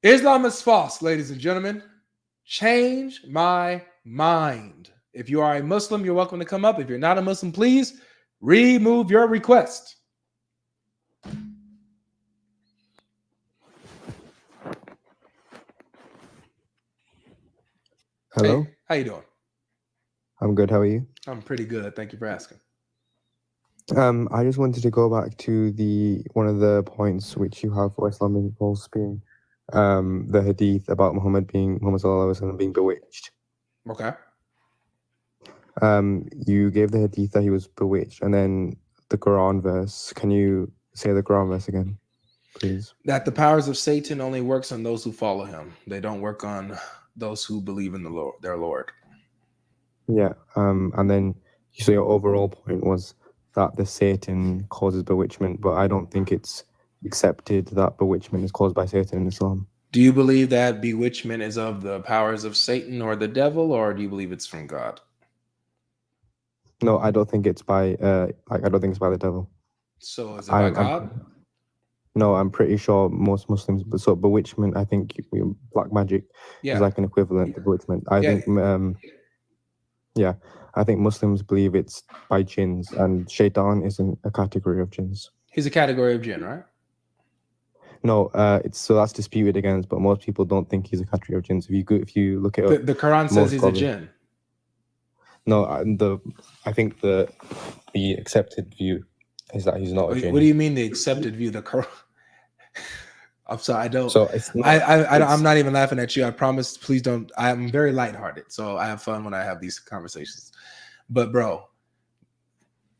Islam is false, ladies and gentlemen. Change my mind. If you are a Muslim, you're welcome to come up. If you're not a Muslim, please remove your request. Hello. Hey, how you doing? I'm good. How are you? I'm pretty good. Thank you for asking. I just wanted to go back to one of the points which you have for Islamic false being the hadith about Muhammad Sallallahu Alaihi Wasallam being bewitched. Okay. You gave the hadith that he was bewitched, and then the Quran verse. Can you say the Quran verse again, please? That the powers of Satan only works on those who follow him. They don't work on those who believe in the Lord, their Lord. Yeah. And then so your overall point was that the Satan causes bewitchment, but I don't think it's accepted that bewitchment is caused by Satan in Islam. Do you believe that bewitchment is of the powers of Satan or the devil, or do you believe it's from God? No, I don't think it's by I don't think it's by the devil. So is it by God? No, I'm pretty sure most Muslims. So bewitchment, I think black magic is like an equivalent to bewitchment. I think I think Muslims believe it's by jinns, and shaitan isn't a category of jinns. He's a category of jinn, right? No, that's disputed against, but most people don't think he's a category of jinns. If you look at the Quran says he's a jinn. No, I think the accepted view is that he's not a jinn. What do you mean the accepted view? The Quran. I'm sorry, I don't. So it's not, I'm not even laughing at you. I promise. Please don't. I'm very lighthearted, so I have fun when I have these conversations. But bro,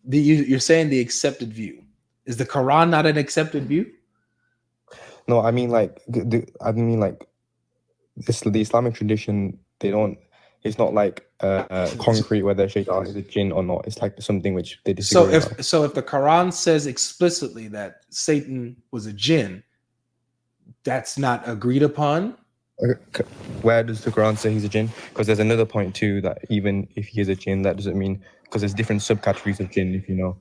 you're saying the accepted view. Is the Quran not an accepted view? No, I mean like the Islamic tradition. They don't. It's not like concrete whether shaitan is a jinn or not. It's like something which they disagree about. So if the Quran says explicitly that Satan was a jinn, that's not agreed upon. Where does the Quran say he's a jinn? Because there's another point too, that even if he is a jinn, that doesn't mean, because there's different subcategories of jinn, if you know.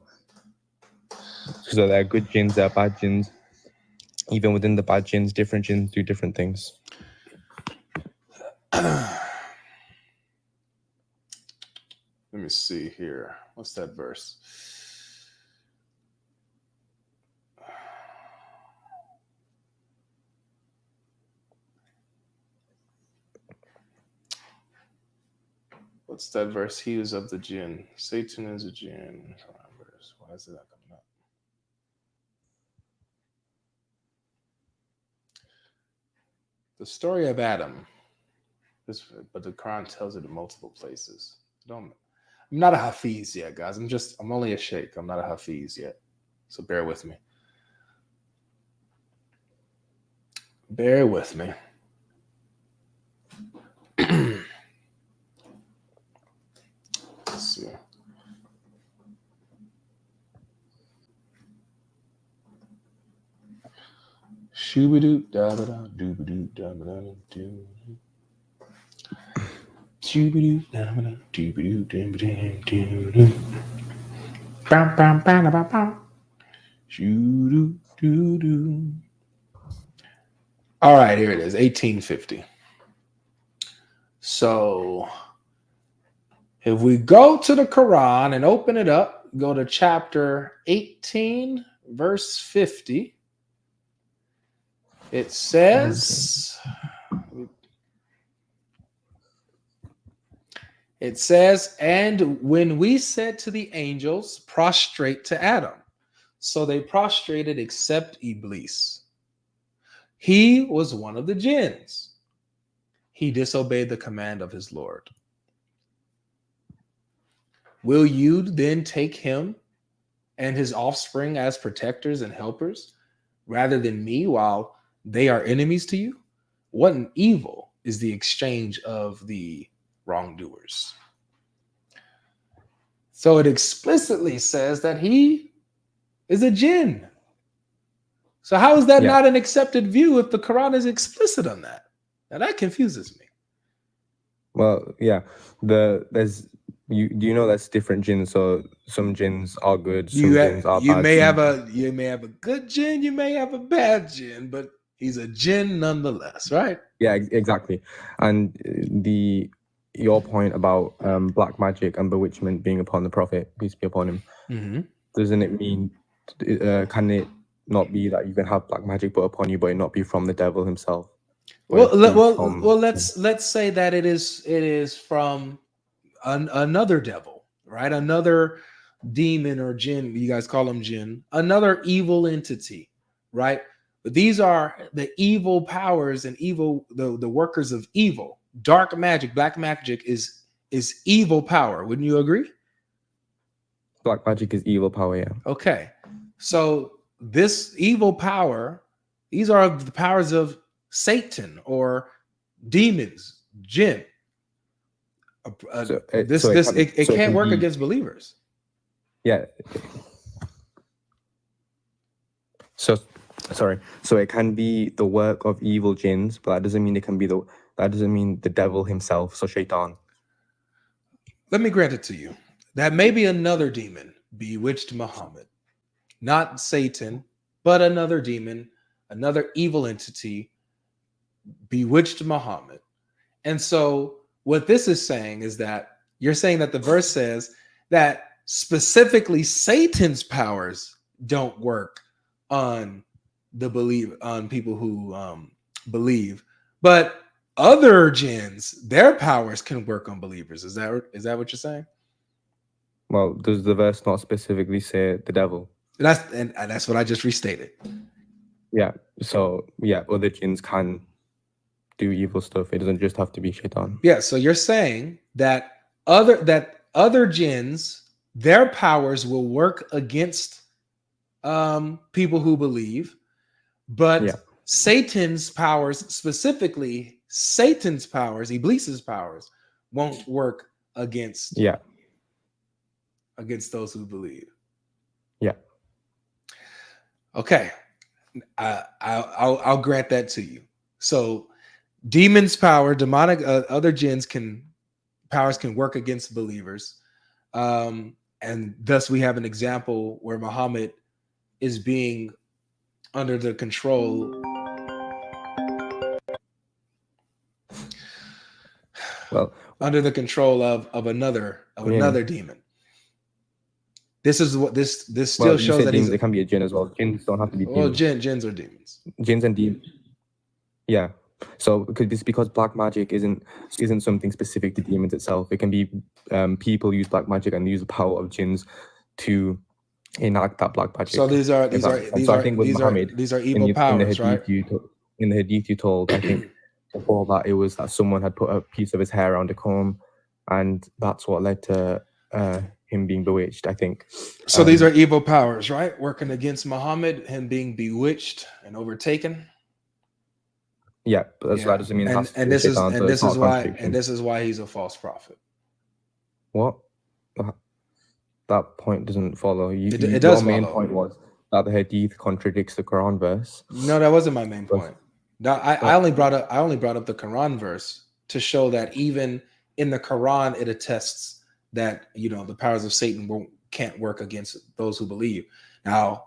So there are good jinns, there are bad jinns. Even within the bad jinns, different jinns do different things. Let me see here. What's that verse? What's that verse? He is of the jinn. Satan is a jinn. Why is it not coming up? The story of Adam. But the Quran tells it in multiple places. I'm not a Hafiz yet, guys. I'm only a sheikh. I'm not a Hafiz yet. So bear with me. Bear with me. Let's see. Shoo-ba-doo, da-ba-da, doo-ba-doo, da-ba-da, doo. Shoo-ba-doo, da-ba-da, doo-ba-doo, da-ba-da, doo-doo. Bam, bam, bam, bam, bam. Shoo-doo, doo-doo. All right, here it is, 1850. So if we go to the Quran and open it up, go to chapter 18, verse 50. It says, and when we said to the angels, prostrate to Adam. So they prostrated except Iblis. He was one of the jinns. He disobeyed the command of his Lord. Will you then take him and his offspring as protectors and helpers rather than me while they are enemies to you? What an evil is the exchange of the wrongdoers. So it explicitly says that he is a jinn. So how is that not an accepted view if the Quran is explicit on that? Now that confuses me. Well, yeah, there's do you know that's different jinns? So some jinns are good, some You jinns are you bad. may have a good jinn, you may have a bad jinn, but he's a jinn nonetheless, right? Yeah, exactly. And the your point about black magic and bewitchment being upon the prophet, peace be upon him, Mm-hmm. doesn't it mean can it not be that you can have black magic put upon you, but it not be from the devil himself, but Well, it be from let's say that it is from another devil, right? Another demon or jinn. You guys call them jinn. Another evil entity, right? But these are the evil powers and evil the workers of evil. Dark magic, black magic is evil power. Wouldn't you agree? black magic is evil power. Yeah. Okay. So this evil power, these are the powers of Satan or demons, jinn. So It so it can't can work be against believers. yeah. So sorry. So it can be the work of evil jinns, but that doesn't mean it can be that doesn't mean the devil himself. So shaitan. Let me grant it to you. That maybe another demon bewitched Muhammad, not Satan, but another demon, another evil entity bewitched Muhammad. And so, what this is saying is that you're saying that the verse says that specifically Satan's powers don't work on on people who believe, but other jinns, their powers can work on believers. Is that what you're saying? Well, does the verse not specifically say the devil? And that's what I just restated. Yeah. So yeah, other jinns can do evil stuff. It doesn't just have to be shaitan. Yeah, so you're saying that other jinns, their powers will work against people who believe, but Yeah. Satan's powers, specifically Satan's powers, Iblis's powers, won't work against Yeah. those who believe. Yeah. Okay, I'll grant that to you. So demons' power, demonic, other jinns powers can work against believers, and thus we have an example where Muhammad is being under the control. Well, Under the control of another demon. This is what this still you shows said that demons, he's it can be a jinn as well. Jinns don't have to be well, demons. jinns are demons. Jinns and demons. Yeah. So because black magic isn't something specific to demons itself. It can be people use black magic and use the power of jinns to enact that black magic. So these are I think with Muhammad, evil powers, right? In the hadith you told, I think before that it was that someone had put a piece of his hair around a comb, and that's what led to him being bewitched, I think. So these are evil powers, right? Working against Muhammad, him being bewitched and overtaken. Yeah, but that doesn't mean this is why he's a false prophet. What? That point doesn't follow. It does. Your main point was that the hadith contradicts the Quran verse. No, that wasn't my main point. No, I only brought up the Quran verse to show that even in the Quran it attests that the powers of Satan can't work against those who believe. Now,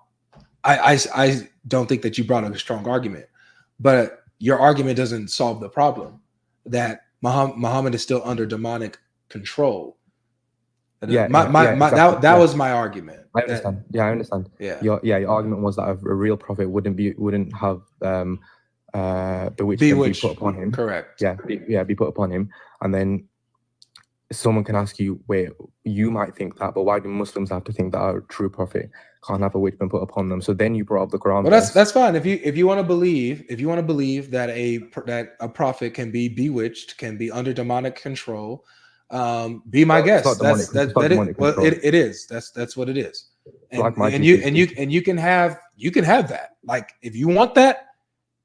I don't think that you brought up a strong argument, but your argument doesn't solve the problem that Muhammad is still under demonic control. Yeah, exactly. That was my argument. I understand. I understand. Yeah. Your argument was that a real prophet wouldn't have bewitched be put upon him. Correct. Be put upon him, and then someone can ask you, wait, you might think that, but why do Muslims have to think that a true prophet can't have a witch been put upon them? So then you brought up the Quran. Well, that's fine. If you want to believe that a prophet can be bewitched, can be under demonic control, be my guest. It is. That's what it is. And you can have that. Like, if you want that,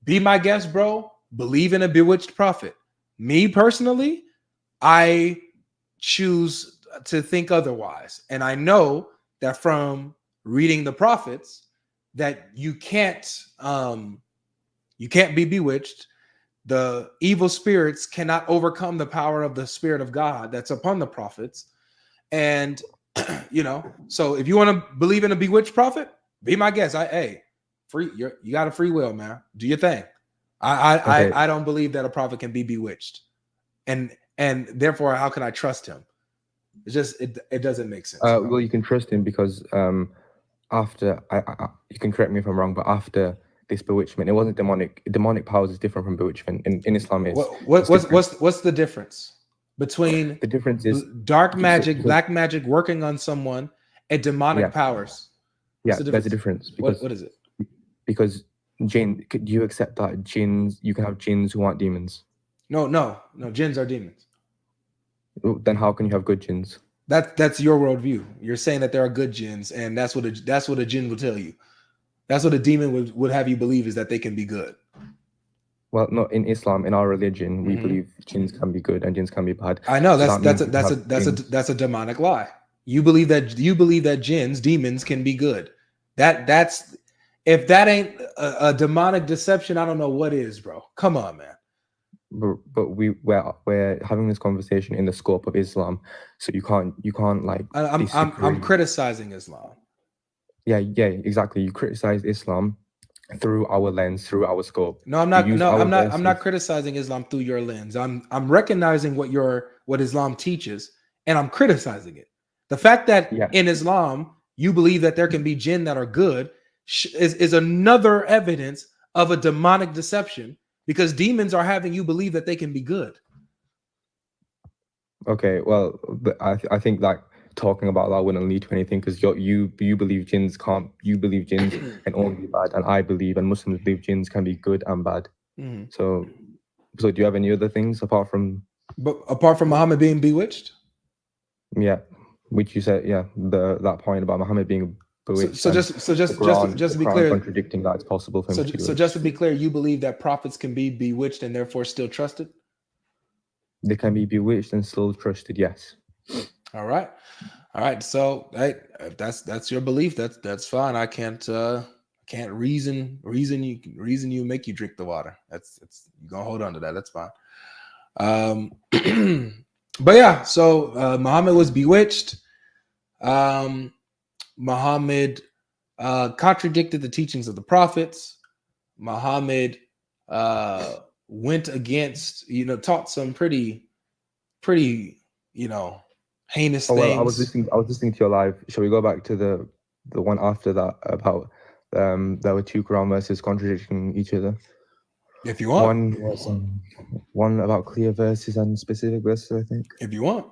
be my guest, bro. Believe in a bewitched prophet. Me personally, I choose to think otherwise, and I know that from reading the prophets that you can't be bewitched. The evil spirits cannot overcome the power of the Spirit of God that's upon the prophets. And so if you want to believe in a bewitched prophet, be my guest. You got a free will, man. Do your thing. Okay. I don't believe that a prophet can be bewitched, and therefore, how can I trust him? It's just it doesn't make sense. Well, you can trust him because after you can correct me if I'm wrong, but after this bewitchment, it wasn't demonic. Demonic powers is different from bewitchment. In Islam, What's the difference between the difference is dark magic, black magic working on someone, and demonic powers? There's a difference. Because, what is it? Because jinn, do you accept that jinns, you can have jinns who aren't demons? No. Jinns are demons. Then how can you have good jinns? That's your worldview. You're saying that there are good jinns, and that's what a jinn will tell you. That's what a demon would have you believe, is that they can be good. Well, no, in Islam, in our religion, we believe jinns can be good and jinns can be bad. I know that's a demonic lie. You believe that jinns, demons, can be good. That's if that ain't a demonic deception, I don't know what is, bro. Come on, man. But we're having this conversation in the scope of Islam, so you can't like. I'm criticizing Islam. Yeah, exactly. You criticize Islam through our lens, through our scope. No, I'm not. No, I'm not criticizing Islam through your lens. I'm recognizing what Islam teaches, and I'm criticizing it. The fact that in Islam you believe that there can be jinn that are good is another evidence of a demonic deception, because demons are having you believe that they can be good. Okay, well, I think that talking about that wouldn't lead to anything, because you believe jinns can only be bad, and I believe, and Muslims believe, jinns can be good and bad. Mm-hmm. So do you have any other things apart from Muhammad being bewitched? Yeah, which you said, that point about Muhammad being bewitched. So just to be clear, contradicting that it's possible for him. So just to be clear, you believe that prophets can be bewitched and therefore still trusted? They can be bewitched and still trusted, yes. All right. So if that's your belief, that's fine. I can't reason you, make you drink the water. That's you're gonna hold on to that. That's fine. But yeah, so Muhammad was bewitched. Muhammad contradicted the teachings of the prophets. Muhammad went against, taught some pretty heinous things. I was listening to your live. Shall we go back to the one after that about there were two Quran verses contradicting each other? If you want. One was one about clear verses and specific verses, I think. If you want.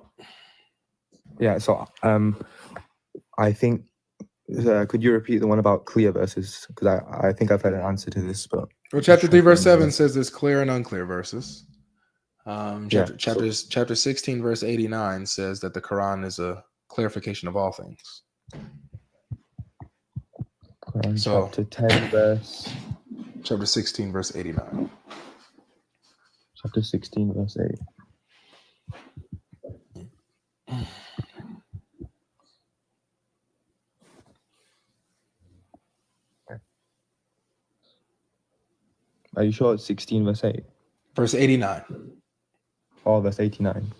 Yeah, so I think could you repeat the one about clear verses? Because I think I've had an answer to this, but chapter 3 verse 7 says there's clear and unclear verses. Chapter 16 verse 89 says that the Quran is a clarification of all things. Quran, chapter 10 verse. Chapter 16 verse 89. Chapter 16 verse 8. Are you sure it's 16 verse 8? Verse 89. Oh, verse 89.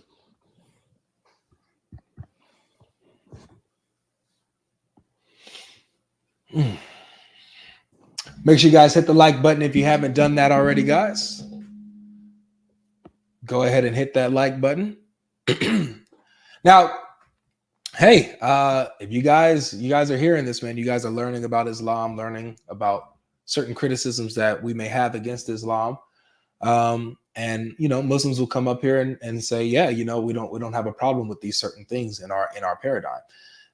Make sure you guys hit the like button if you haven't done that already, guys. Go ahead and hit that like button. Now, hey, if you guys are hearing this, man, you guys are learning about Islam, learning about certain criticisms that we may have against Islam. And Muslims will come up here and say, yeah, we don't have a problem with these certain things in our paradigm.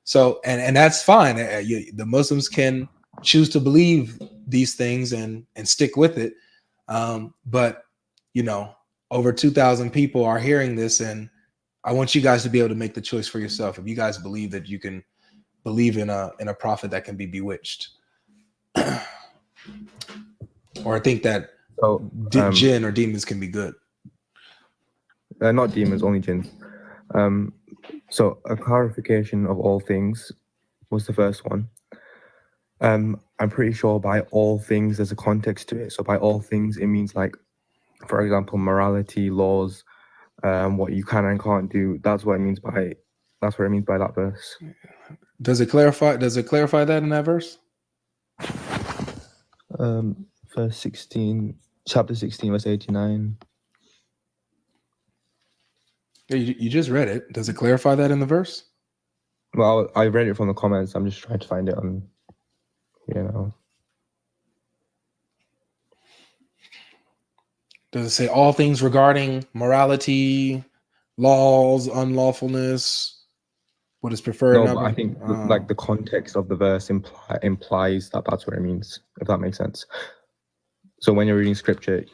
So and that's fine. The Muslims can choose to believe these things and stick with it. But over 2,000 people are hearing this, and I want you guys to be able to make the choice for yourself. If you guys believe that you can believe in a prophet that can be bewitched, or think that jinn or demons can be good. Not demons, only jinns. So a clarification of all things was the first one. I'm pretty sure by all things there's a context to it. So by all things, it means, like, for example, morality, laws, what you can and can't do. That's what it means by That's what it means by that verse. Does it clarify that in that verse? Verse 16, chapter 16, verse 89. Yeah, you just read it. Does it clarify that in the verse? Well, I read it from the comments. I'm just trying to find it on, you know. Does it say all things regarding morality, laws, unlawfulness, what is preferred? No, but I think like the context of the verse implies that that's what it means, if that makes sense. So when you're reading scripture,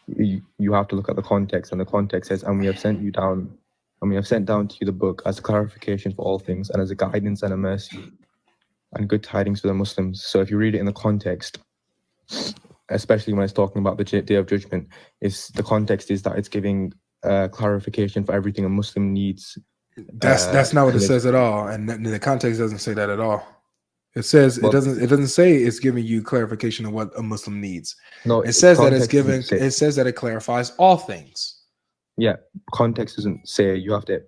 you have to look at the context, and the context says, and we have sent down to you the book as a clarification for all things, and as a guidance and a mercy and good tidings for the Muslims. So if you read it in the context, especially when it's talking about the day of judgment, the context is that it's giving clarification for everything a Muslim needs. That's not what it says at all, and the context doesn't say that at all. It says it doesn't say it's giving you clarification of what a Muslim needs. No, it says that it's giving. It says that it clarifies all things. Yeah, context doesn't say. You have to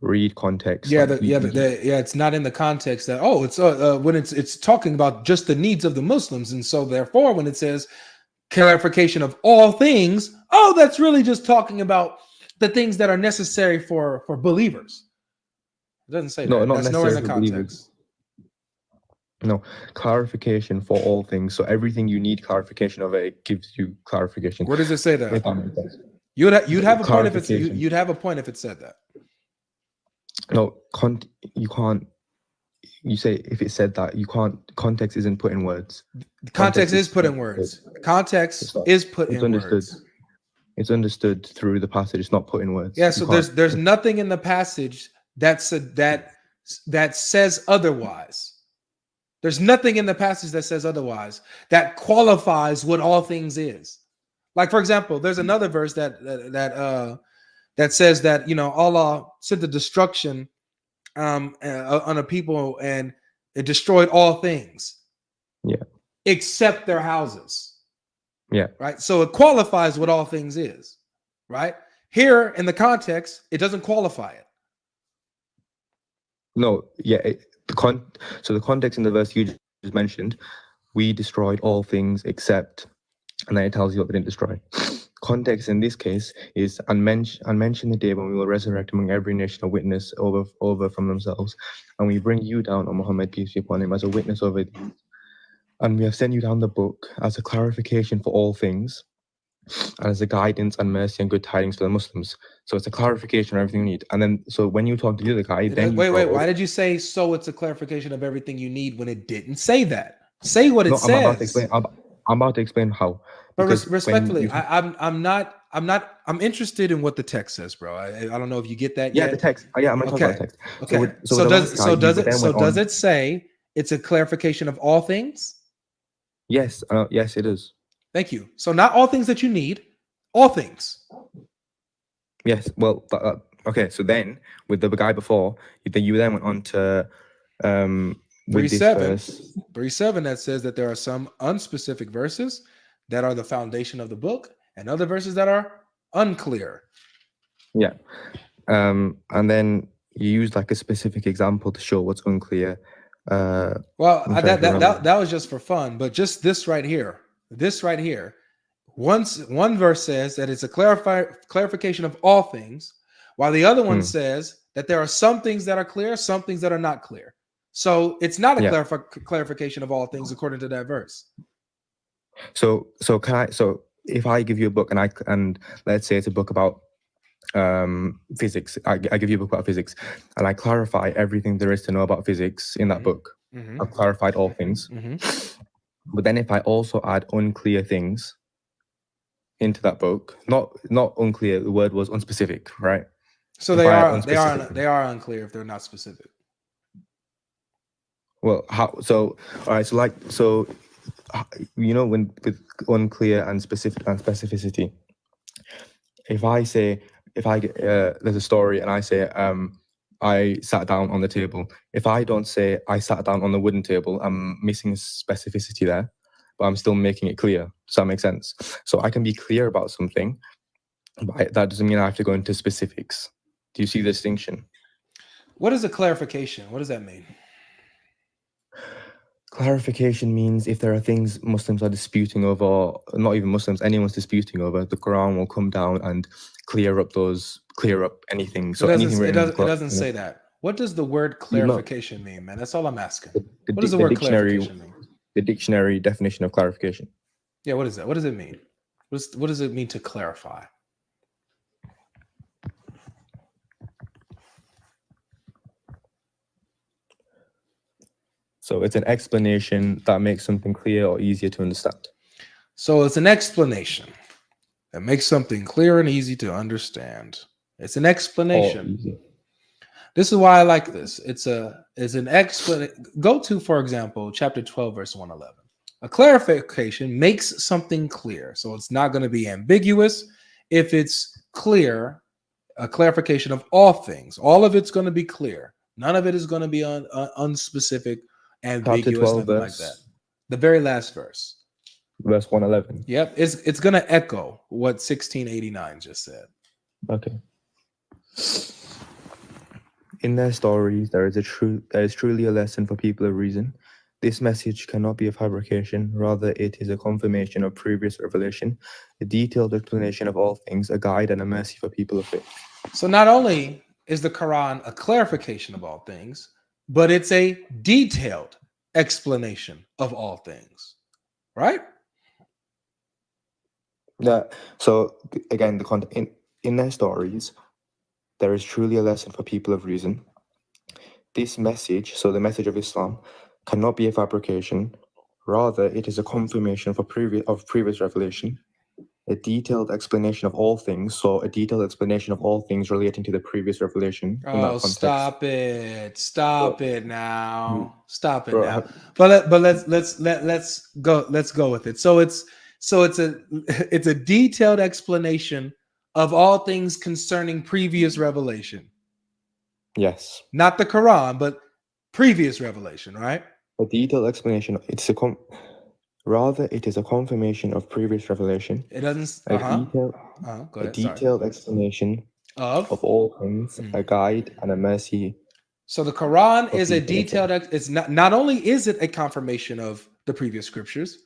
read context. Yeah, it's not in the context that it's when it's talking about just the needs of the Muslims, and so therefore when it says clarification of all things, that's really just talking about the things that are necessary for believers. It doesn't say that. That's nowhere in the context. No, clarification for all things. So everything you need clarification of, it gives you clarification. Where does it say that? You'd have a point if you'd have a point if it said that. No, you can't. You say if it said that, you can't. Context isn't put in words. Context is put in words. Context is put in words. It's understood through the passage. It's not put in words. Yeah. So there's nothing in the passage that says otherwise. There's nothing in the passage that says otherwise that qualifies what all things is. Like, for example, there's another verse that says that Allah sent the destruction on a people and it destroyed all things. Yeah. Except their houses. Yeah. Right. So it qualifies what all things is. Right. Here in the context, it doesn't qualify it. No. Yeah. So the context in the verse you just mentioned, we destroyed all things except, and then it tells you what they didn't destroy. Context in this case is and mention the day when we will resurrect among every nation a witness over from themselves, and we bring you down, O Muhammad, peace be upon him, as a witness over these. And we have sent you down the book as a clarification for all things, and as a guidance and mercy and good tidings for the Muslims. So it's a clarification of everything you need. And then, so when you talk to the other guy, then wait. Why did you say so? It's a clarification of everything you need when it didn't say that? Say what it says. I'm about to explain how. But respectfully, I'm interested in what the text says, bro. I don't know if you get that yet. Yeah, the text. Yeah, I'm gonna talk about the text. Okay. So does it say it's a clarification of all things? Yes. Yes, it is. Thank you. So not all things that you need, all things. Yes. Well, okay. So then, with the guy before, you then went on to 3:7 that says that there are some unspecific verses that are the foundation of the book, and other verses that are unclear. Yeah. And then you used like a specific example to show what's unclear. That was just for fun, but just this right here. One verse says that it's a clarification of all things, while the other one says that there are some things that are clear, some things that are not clear. So it's not a clarification of all things according to that verse. So if I give you a book and let's say it's a book about physics, I give you a book about physics and I clarify everything there is to know about physics in that book. I've clarified all things. But then if I also add unclear things into that book, not unclear, the word was unspecific, right? So they are unclear if they're not specific. Well, how? So all right. So when with unclear and specificity, if there's a story and I say I sat down on the table. If I don't say I sat down on the wooden table, I'm missing specificity there, but I'm still making it clear. Does that make sense? So I can be clear about something, but that doesn't mean I have to go into specifics. Do you see the distinction? What is a clarification? What does that mean? Clarification means if there are things Muslims are disputing over, or not even Muslims, anyone's disputing over, the Quran will come down and clear up anything. So anything It written in the doesn't. It Quran, doesn't say that. What does the word you know, clarification mean, man? That's all I'm asking. What does the, the the word dictionary, clarification mean? the dictionary definition of clarification. Yeah, what is that? What does it mean? What does it mean to clarify? So it's an explanation that makes something clear or easier to understand. So it's an explanation that makes something clear and easy to understand. It's an explanation. This is why I like this. It's an explanation. Go to, for example, chapter 12, verse 111. A clarification makes something clear. So it's not going to be ambiguous. If it's clear, a clarification of all things. All of it's going to be clear. None of it is going to be unspecific, ambiguous, 12, nothing like that. The very last verse. Verse 111. Yep. It's going to echo what 1689 just said. Okay. In their stories, there is truly a lesson for people of reason. This message cannot be a fabrication, rather it is a confirmation of previous revelation, a detailed explanation of all things, a guide and a mercy for people of faith. So not only is the Quran a clarification of all things, but it's a detailed explanation of all things, right? Yeah. So again, the content in their stories, there is truly a lesson for people of reason. This message, so the message of Islam, cannot be a fabrication. Rather, it is a confirmation for previous revelation, a detailed explanation of all things. So, a detailed explanation of all things relating to the previous revelation in that context. Stop it! Stop it now! Stop it now! But let's go. Let's go with it. So it's a detailed explanation of all things concerning previous revelation. Yes. Not the Quran, but previous revelation, right? A detailed explanation. Rather, it is a confirmation of previous revelation. It doesn't. A detailed explanation of all things, a guide and a mercy. So the Quran is a detailed. It's not only is it a confirmation of the previous scriptures,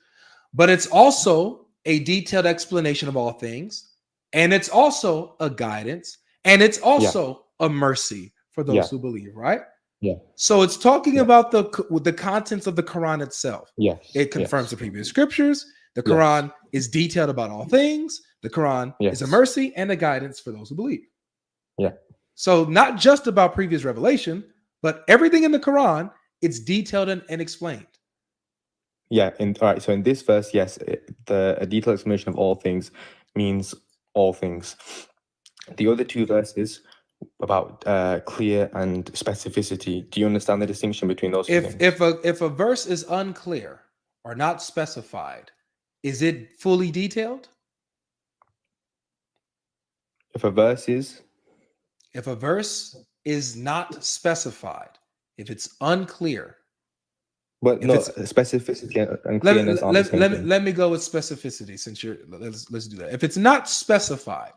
but it's also a detailed explanation of all things, and it's also a guidance, and it's also a mercy for those who believe, right? Yeah. So it's talking about the contents of the Quran itself. Yes. It confirms the previous scriptures. The Quran is detailed about all things. The Quran is a mercy and a guidance for those who believe. Yeah. So not just about previous revelation, but everything in the Quran, it's detailed and explained. Yeah. And all right. So in this verse, yes, a detailed explanation of all things means all things. The other two verses about clear and specificity. Do you understand the distinction between those two things? If a verse is unclear or not specified, is it fully detailed? If a verse is not specified, if it's unclear. But no, specificity and clearness are the same thing. Let me go with specificity since let's do that. If it's not specified,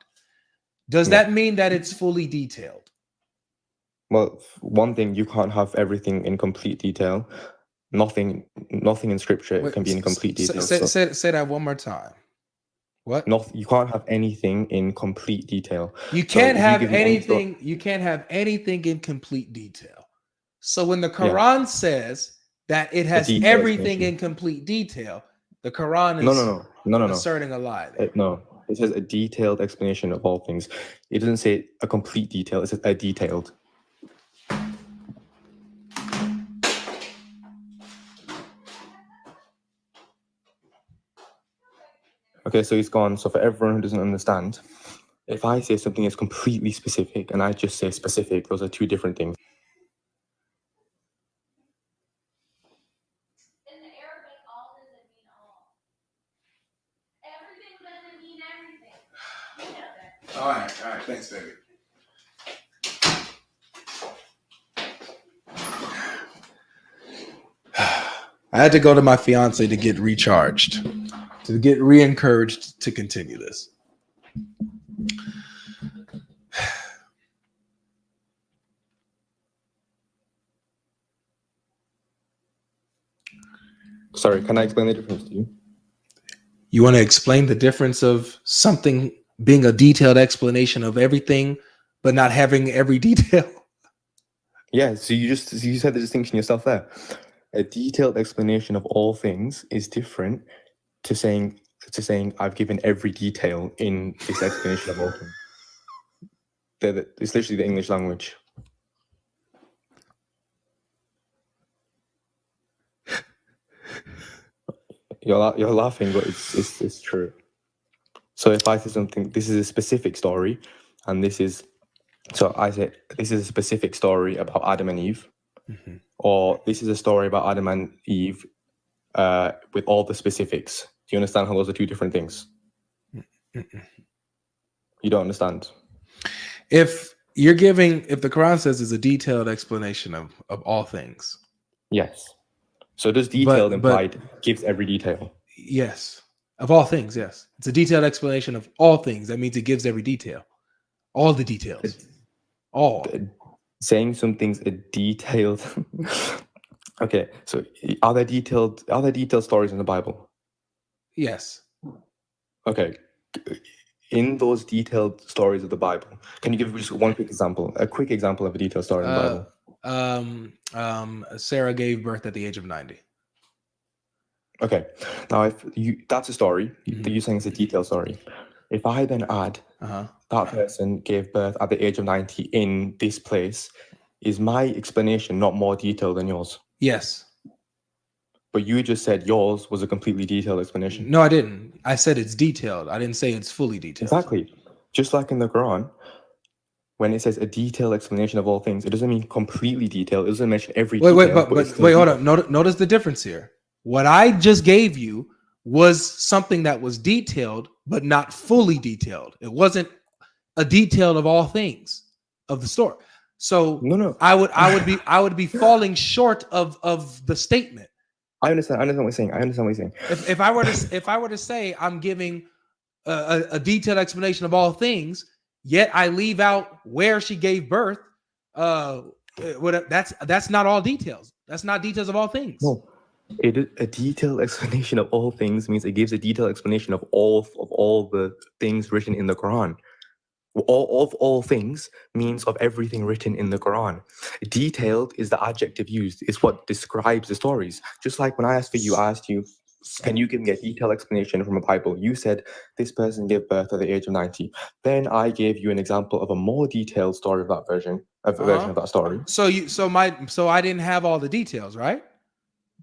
does that mean that it's fully detailed? Well, one thing, you can't have everything in complete detail. Nothing in scripture can be in complete detail. Say that one more time. What? You can't have anything in complete detail. You can't have anything. You can't have anything in complete detail. So when the Quran says that it has everything in complete detail, the Quran is asserting a lie there. No, it says a detailed explanation of all things. It doesn't say a complete detail. It says a detailed. Okay, so he's gone. So for everyone who doesn't understand, if I say something is completely specific and I just say specific, those are two different things. In the Arabic, all doesn't mean all. Everything doesn't mean everything. You know that. All right. Thanks, baby. I had to go to my fiance to get recharged, to get re-encouraged to continue this. Sorry, can I explain the difference to you? You want to explain the difference of something being a detailed explanation of everything, but not having every detail? Yeah, so you said the distinction yourself there. A detailed explanation of all things is different to saying I've given every detail in this explanation of all things. It's literally the English language. You're laughing, but it's true. So if I say something, this is a specific story, and I say this is a specific story about Adam and Eve, or this is a story about Adam and Eve with all the specifics. Do you understand how those are two different things? You don't understand. If the Quran says it's a detailed explanation of all things. Yes. So does detailed implied gives every detail? Yes. Of all things, yes. It's a detailed explanation of all things. That means it gives every detail. All the details. All. Saying something's a detailed Okay, so are there detailed stories in the Bible? Yes. Okay. In those detailed stories of the Bible, can you give just one quick example? A quick example of a detailed story in the Bible. Sarah gave birth at the age of 90. Okay. Now, that's a story. You're saying it's a detailed story. If I then add that person gave birth at the age of 90 in this place, is my explanation not more detailed than yours? Yes. But you just said yours was a completely detailed explanation. No, I didn't. I said it's detailed. I didn't say it's fully detailed. Exactly. Just like in the Quran, when it says a detailed explanation of all things, it doesn't mean completely detailed. It doesn't mention every detail. Wait, hold on. Notice the difference here. What I just gave you was something that was detailed, but not fully detailed. It wasn't a detail of all things of the story. So no. I would be falling short of the statement. I understand what you're saying. If I were to say I'm giving a detailed explanation of all things, yet I leave out where she gave birth, that's not all details. That's not details of all things. No. A detailed explanation of all things means it gives a detailed explanation of all the things written in the Quran. All things means of everything written in the Quran. Detailed is the adjective used. It's what describes the stories. Just like when I asked you, can you give me a detailed explanation from a Bible? You said this person gave birth at the age of 90. Then I gave you an example of a more detailed story of that version of that story. So I didn't have all the details, right?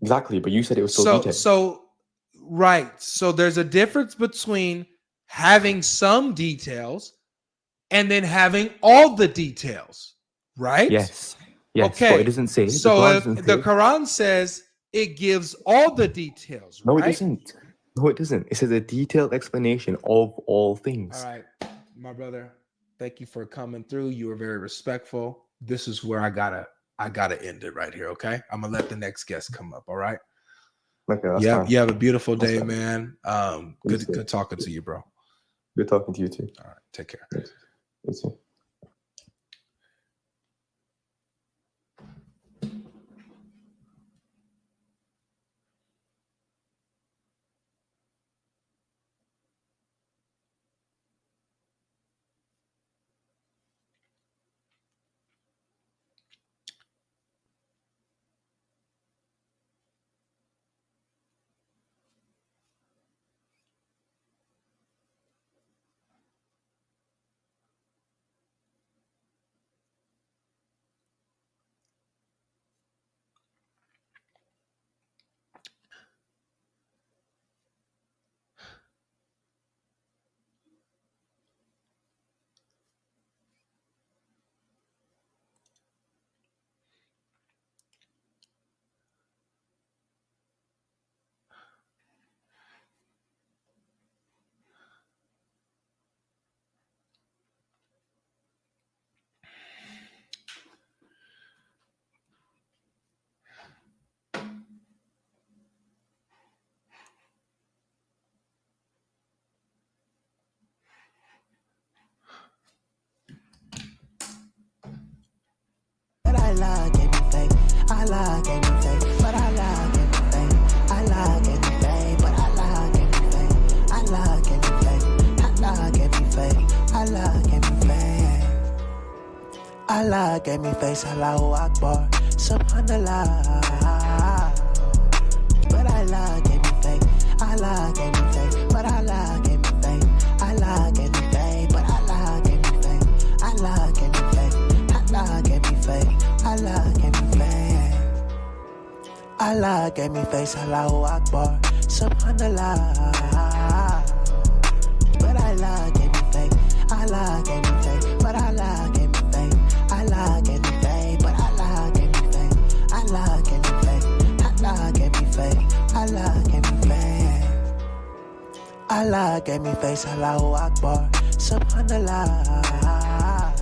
Exactly, but you said it was so detailed. Right. So there's a difference between having some details and then having all the details, right? Yes. Okay. But it doesn't say. So if the Quran says it gives all the details, no, right? it doesn't. No, it doesn't. It says a detailed explanation of all things. All right, my brother. Thank you for coming through. You were very respectful. This is where I gotta end it right here. Okay, I'm gonna let the next guest come up. All right. Okay. That's Yeah. fine. You have a beautiful day, man. Good talking to you, bro. Good talking to you too. All right. Take care. You too. But I lie, can't be fake. I lie, can't be fake. But I lie, can't be fake. I lie. Allah gave me face, Allahu Akbar, Subhanallah. But Allah gave me faith, Allah gave me faith, but Allah gave me faith, Allah gave me faith, but Allah gave me faith, Allah gave me faith, Allah gave me faith, Allah gave me faith. Allah gave me face, Allahu Akbar, Subhanallah. But Allah gave me faith, Allah gave me faith, but Allah gave me faith, Allah gave me faith, but Allah gave me faith, Allah gave me faith, Allah gave me faith, Allah gave me faith. Allah gave me face, Allahu Akbar, Subhanallah.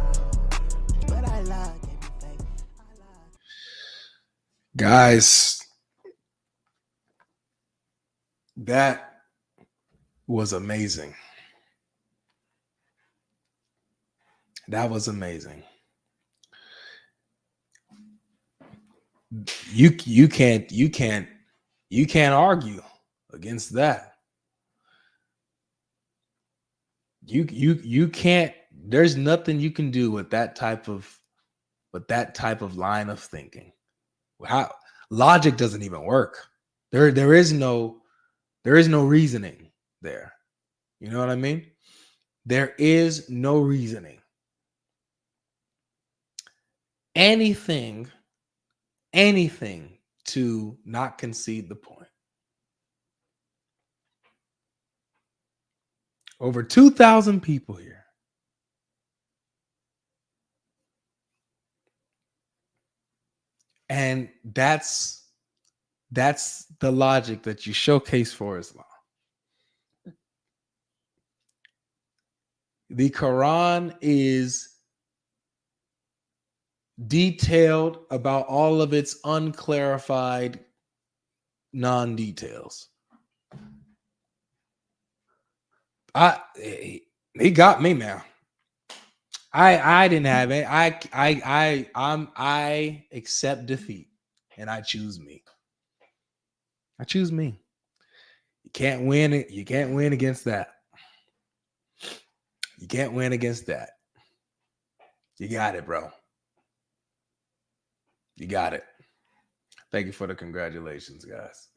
But Allah gave me faith, Guys, that was amazing. That was amazing. You can't argue against that. You can't. There's nothing you can do with that type of line of thinking. How logic doesn't even work. There is no reasoning there. You know what I mean? There is no reasoning. Anything to not concede the point. Over 2,000 people here. And that's the logic that you showcase for Islam. The Quran is detailed about all of its unclarified non-details. He got me, man. I didn't have it. I accept defeat and I choose me. I choose me. You can't win it. You can't win against that. You can't win against that. You got it, bro. You got it. Thank you for the congratulations, guys.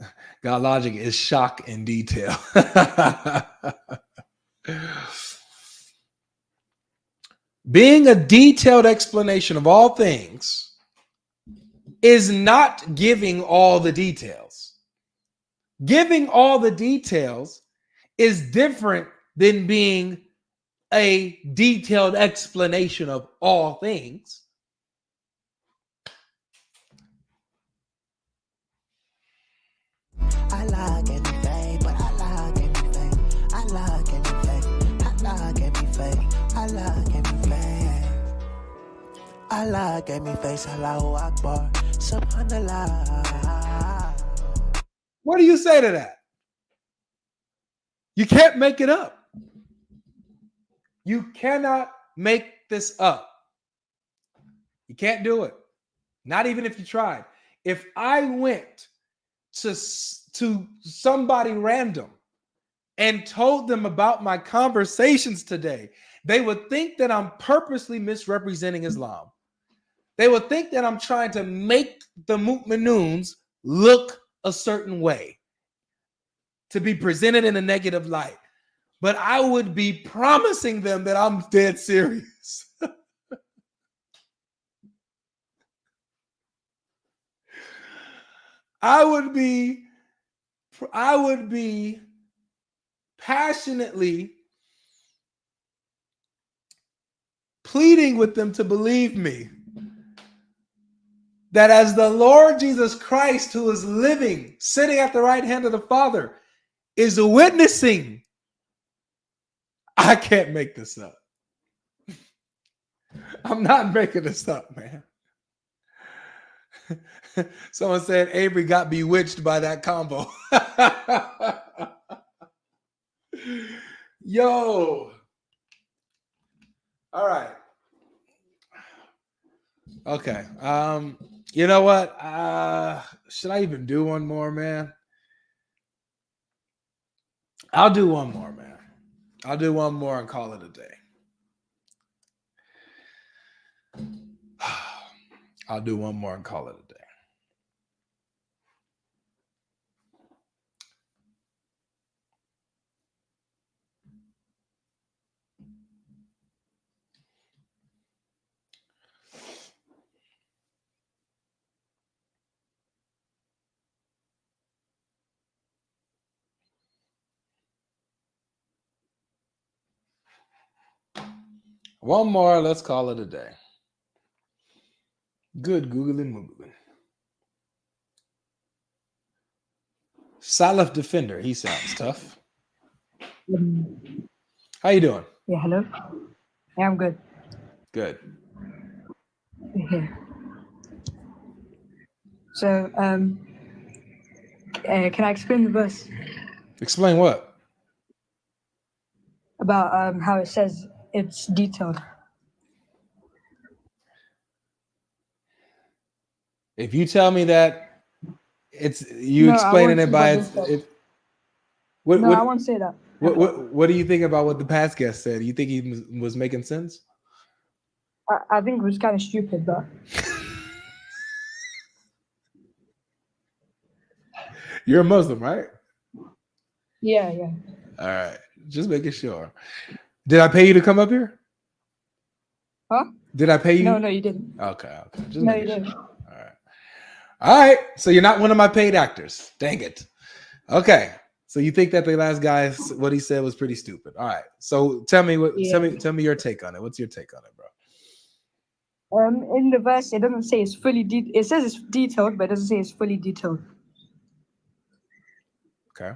God Logic is shock and detail. Being a detailed explanation of all things is not giving all the details. Giving all the details is different than being a detailed explanation of all things. Allah gave me faith, but Allah gave me faith, Allah gave me faith, Allah gave me faith, Allah gave me faith. Allah gave me face, Allahu Akbar, Subhanallah. What do you say to that? You can't make it up. You cannot make this up. You can't do it. Not even if you tried. If I went to somebody random and told them about my conversations today, they would think that I'm purposely misrepresenting Islam. They would think that I'm trying to make the mu'minoons look a certain way, to be presented in a negative light. But I would be promising them that I'm dead serious. I would be passionately pleading with them to believe me that as the Lord Jesus Christ, who is living, sitting at the right hand of the Father, is witnessing, I can't make this up. I'm not making this up, man. Someone said Avery got bewitched by that combo. Yo. All right. Okay. You know what? Should I even do one more, man? I'll do one more, man. I'll do one more and call it a day. I'll do one more and call it a day. One more. Let's call it a day. Good Googling Moogling. Salaf Defender. He sounds tough. How you doing? Yeah, hello. Yeah, I'm good. Good. Yeah. So, can I explain the verse Explain what? about how it says it's detailed? If you tell me that it's you No, I explaining won't it say by that. it. What No, I what won't say that. what do you think about what the past guest said? You think he was making sense? I think it was kind of stupid, but You're a Muslim, right? yeah, yeah. All right. Just making sure. Did I pay you to come up here? Huh? Did I pay you? No, you didn't. Okay. Just No, you making sure. didn't. All right. So you're not one of my paid actors. Dang it. Okay. So you think that the last guy, what he said was pretty stupid. All right. So tell me Yeah. tell me your take on it. What's your take on it, bro? In the verse, it doesn't say it's fully it says it's detailed, but it doesn't say it's fully detailed. Okay.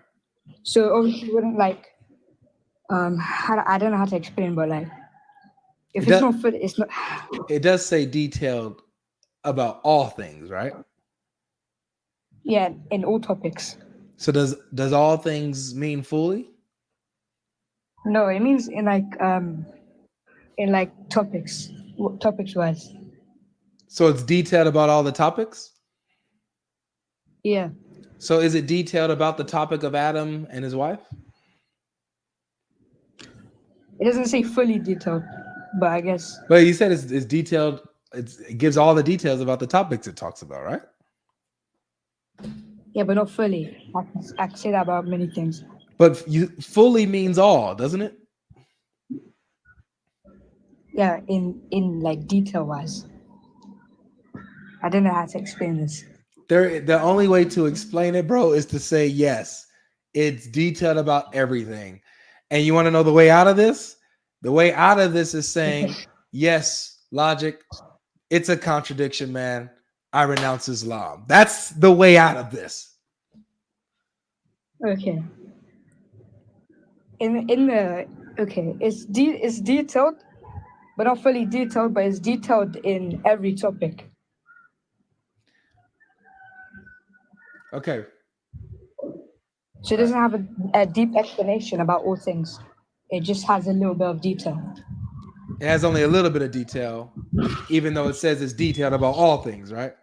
So obviously, you wouldn't like. I don't know how to explain, but like, if it's not fully, it's not. It does say detailed about all things, right? Yeah, in all topics. So does all things mean fully? No, it means in like topics wise. So it's detailed about all the topics? Yeah. So is it detailed about the topic of Adam and his wife? It doesn't say fully detailed, but I guess. But you said it's detailed. It gives all the details about the topics it talks about, right? Yeah, but not fully. I can say that about many things. But you fully means all, doesn't it? Yeah, in like detail wise. I don't know how to explain this. The only way to explain it, bro, is to say yes. It's detailed about everything. And you want to know the way out of this? The way out of this is saying, yes, logic, it's a contradiction, man. I renounce Islam. That's the way out of this. Okay. It's detailed, but not fully detailed, but it's detailed in every topic. Okay. So it doesn't have a deep explanation about all things. It just has a little bit of detail. It has only a little bit of detail, even though it says it's detailed about all things, right?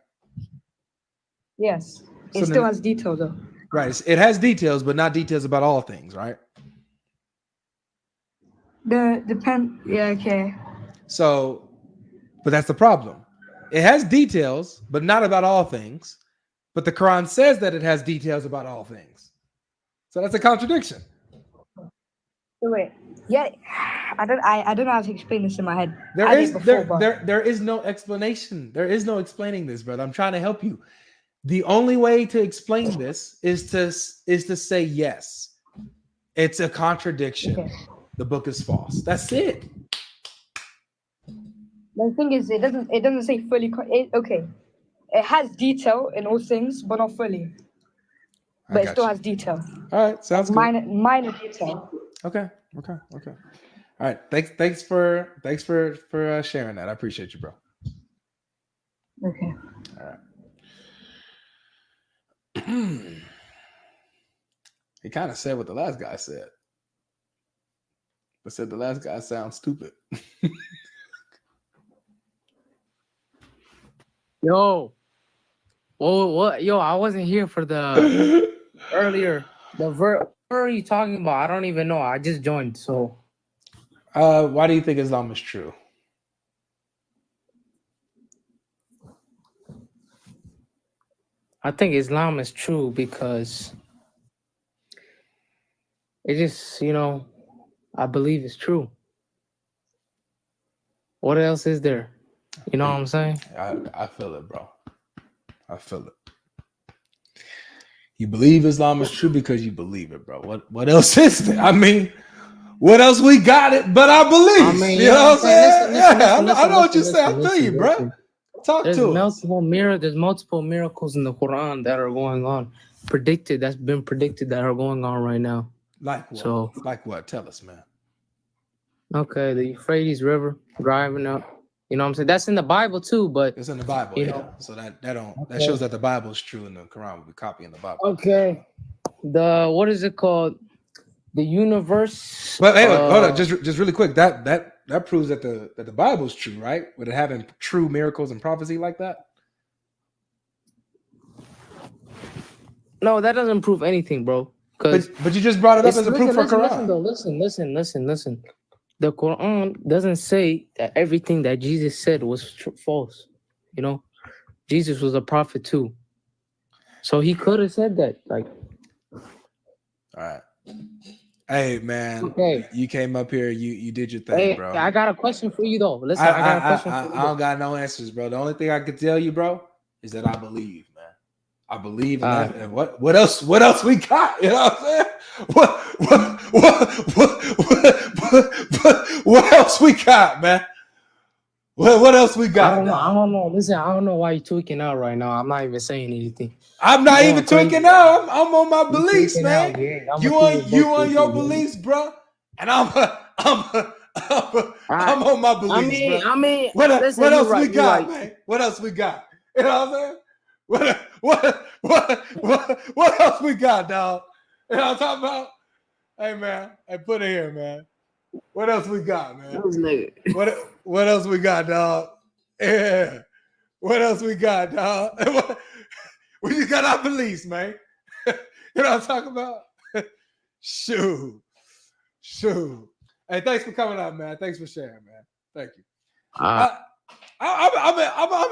Yes. It So still then- has detail though. Right. It has details, but not details about all things, right? Yeah, okay. So, but that's the problem. It has details, but not about all things. But the Quran says that it has details about all things. So that's a contradiction. So wait. Yeah, I don't know how to explain this in my head. There I did is before, but there is no explanation. There is no explaining this, brother. I'm trying to help you. The only way to explain this is to say yes. It's a contradiction. Okay. The book is false. That's it. The thing is, it doesn't say fully. Okay, it has detail in all things, but not fully. But it still has detail. All right, sounds good. Minor detail. Okay. All right. Thanks for sharing that. I appreciate you, bro. Okay. All right. He kind of said what the last guy said, but said the last guy sounds stupid. Yo, what? Yo, I wasn't here for the earlier. What are you talking about? I don't even know. I just joined, so. Why do you think Islam is true? I think Islam is true because it just, I believe it's true. What else is there? You know what I'm saying? I feel it, bro. I feel it. You believe Islam is true because you believe it, bro. What else is there? I mean, what else we got it? But I believe. You know what I'm saying? Listen, I know what you're saying. I feel you, bro. Talk There's to us. There's multiple miracles in the Quran that are going on, that's been predicted that are going on right now. Like what? So, like what? Tell us, man. Okay, the Euphrates River driving up. You know what I'm saying? That's in the Bible too, but It's in the Bible, you yeah. know. So that shows that the Bible is true and the Quran will be copying the Bible. Okay. What is it called? The universe. But hey, hold on, just really quick. That proves that the Bible is true, right? With it having true miracles and prophecy like that. No, that doesn't prove anything, bro. But you just brought it up as a proof for Quran. Listen. The Quran doesn't say that everything that Jesus said was false. You know, Jesus was a prophet too, so he could have said that. Like, all right. Hey man, okay. You came up here, you did your thing, bro. I got a question for you though. Listen, I got a question for you. I don't got no answers, bro. The only thing I can tell you, bro, is that I believe, man. I believe in that. And what else we got? You know what I'm saying? What else we got, man? What else we got? I don't know. Listen, I don't know why you're tweaking out right now. I'm not even saying anything. I'm not even tweaking out. I'm on my beliefs, man. Out, you on your beliefs, bro. And I'm on my beliefs, bro. What else we got, man? What else we got? You know what I'm saying? What else we got, dog? You know what I'm talking about? Hey, man. Hey, put it here, man. What else we got, man? What else we got, dog? Yeah. What else we got, dog? We just got our beliefs, man. You know what I'm talking about? Shoot. Hey, thanks for coming out, man. Thanks for sharing, man. Thank you. I'm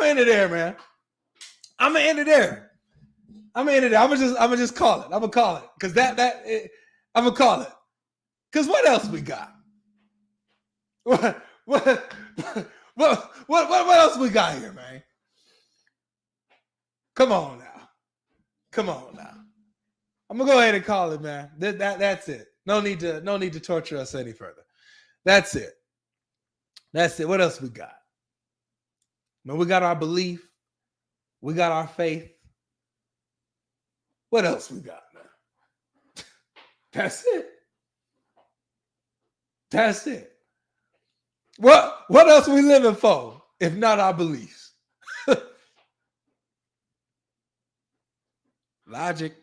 in it there, man. I'm gonna end it there. I'm gonna just call it. I'm gonna call it because I'm gonna call it. Cause what else we got? What else we got here, man? Come on now. I'm gonna go ahead and call it, man. That's it. No need to torture us any further. That's it. What else we got? Man, we got our belief. We got our faith. What else we got, man? That's it. What else we living for if not our beliefs? Logic.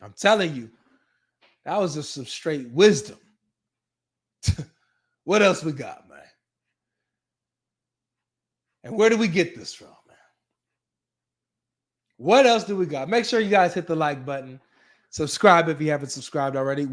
I'm telling you, that was just some straight wisdom. What else we got, man? And where do we get this from, man? What else do we got? Make sure you guys hit the like button. Subscribe if you haven't subscribed already.